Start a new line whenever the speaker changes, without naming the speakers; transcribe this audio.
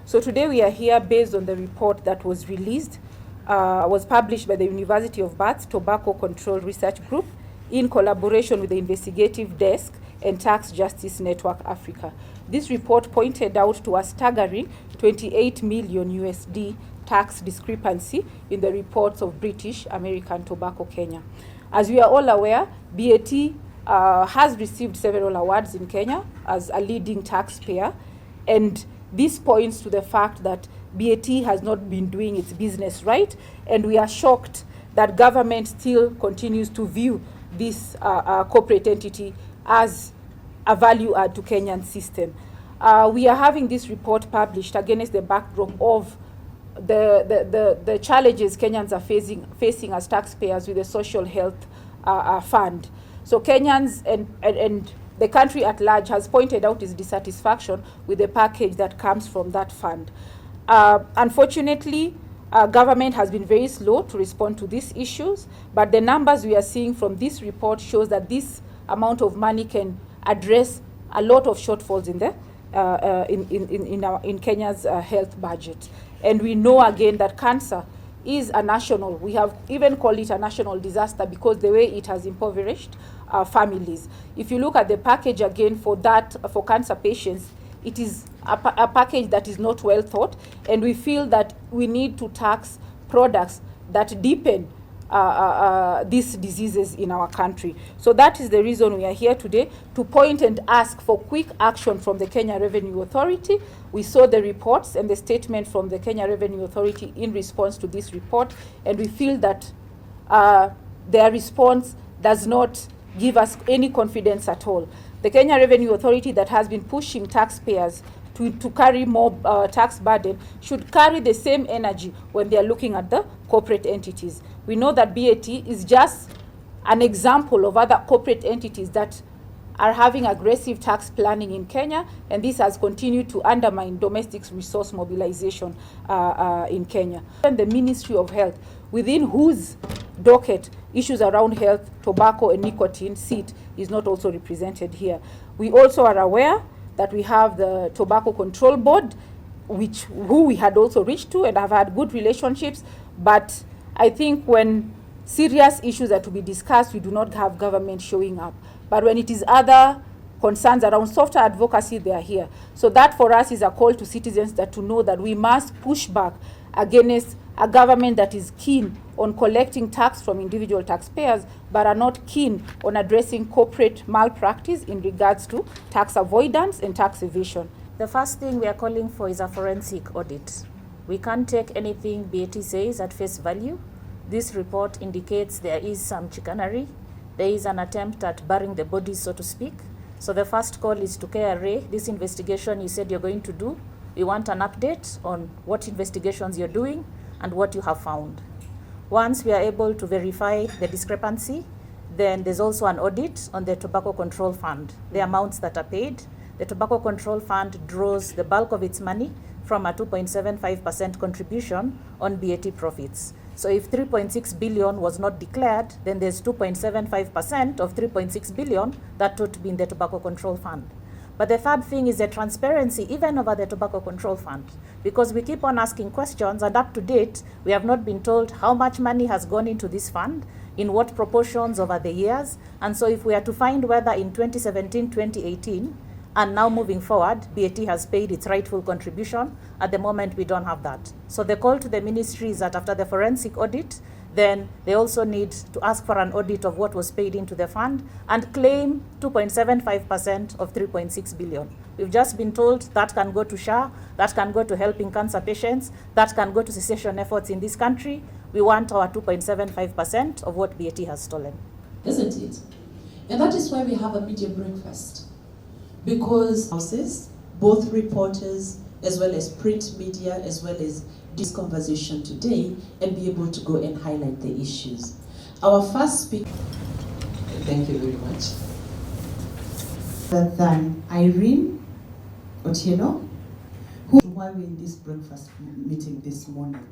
So today we are here based on the report that was published by the University of Bath's Tobacco Control Research Group in collaboration with the Investigative Desk and Tax Justice Network Africa. This report pointed out to a staggering 28 million USD tax discrepancy in the reports of British American Tobacco Kenya. As we are all aware, BAT has received several awards in Kenya as a leading taxpayer, and this points to the fact that BAT has not been doing its business right, and we are shocked that government still continues to view this corporate entity as a value add to Kenyan system. We are having this report published against the backdrop of the challenges Kenyans are facing as taxpayers with the social health fund. So Kenyans and the country at large has pointed out its dissatisfaction with the package that comes from that fund. Unfortunately, government has been very slow to respond to these issues, but the numbers we are seeing from this report shows that this amount of money can address a lot of shortfalls in Kenya's health budget. And we know again that cancer is a national, we have even called it a national disaster because the way it has impoverished families. If you look at the package again for cancer patients, it is a package that is not well thought, and we feel that we need to tax products that deepen these diseases in our country. So that is the reason we are here today, to point and ask for quick action from the Kenya Revenue Authority. We saw the reports and the statement from the Kenya Revenue Authority in response to this report, and we feel that their response does not give us any confidence at all. The Kenya Revenue Authority that has been pushing taxpayers to carry more tax burden should carry the same energy when they are looking at the corporate entities. We know that BAT is just an example of other corporate entities that are having aggressive tax planning in Kenya, and this has continued to undermine domestic resource mobilization in Kenya. And the Ministry of Health, within whose docket issues around health, tobacco and nicotine sit, is not also represented here. We also are aware that we have the Tobacco Control Board, who we had also reached to and have had good relationships, but I think when serious issues are to be discussed, we do not have government showing up. But when it is other concerns around softer advocacy, they are here. So that for us is a call to citizens to know that we must push back against a government that is keen on collecting tax from individual taxpayers, but are not keen on addressing corporate malpractice in regards to tax avoidance and tax evasion.
The first thing we are calling for is a forensic audit. We can't take anything BAT says at face value. This report indicates there is some chicanery. There is an attempt at burying the bodies, so to speak. So the first call is to KRA. This investigation you said you're going to do, we want an update on what investigations you're doing and what you have found. Once we are able to verify the discrepancy, then there's also an audit on the Tobacco Control Fund, the amounts that are paid. The Tobacco Control Fund draws the bulk of its money from a 2.75% contribution on BAT profits. So if 3.6 billion was not declared, then there's 2.75% of 3.6 billion that ought to be in the Tobacco Control Fund. But the third thing is the transparency, even over the Tobacco Control Fund, because we keep on asking questions, and up to date, we have not been told how much money has gone into this fund, in what proportions over the years. And so if we are to find whether in 2017, 2018, and now moving forward, BAT has paid its rightful contribution, at the moment we don't have that. So the call to the ministry is that after the forensic audit, then they also need to ask for an audit of what was paid into the fund and claim 2.75% of 3.6 billion. We've just been told that can go to SHA, that can go to helping cancer patients, that can go to cessation efforts in this country. We want our 2.75% of what BAT has stolen.
Isn't it? And that is why we have a media breakfast. Because houses, both reporters, as well as print media, as well as this conversation today, and be able to go and highlight the issues. Our first speaker, thank you very much. Than Irene Otieno, who, while we're in this breakfast meeting this morning,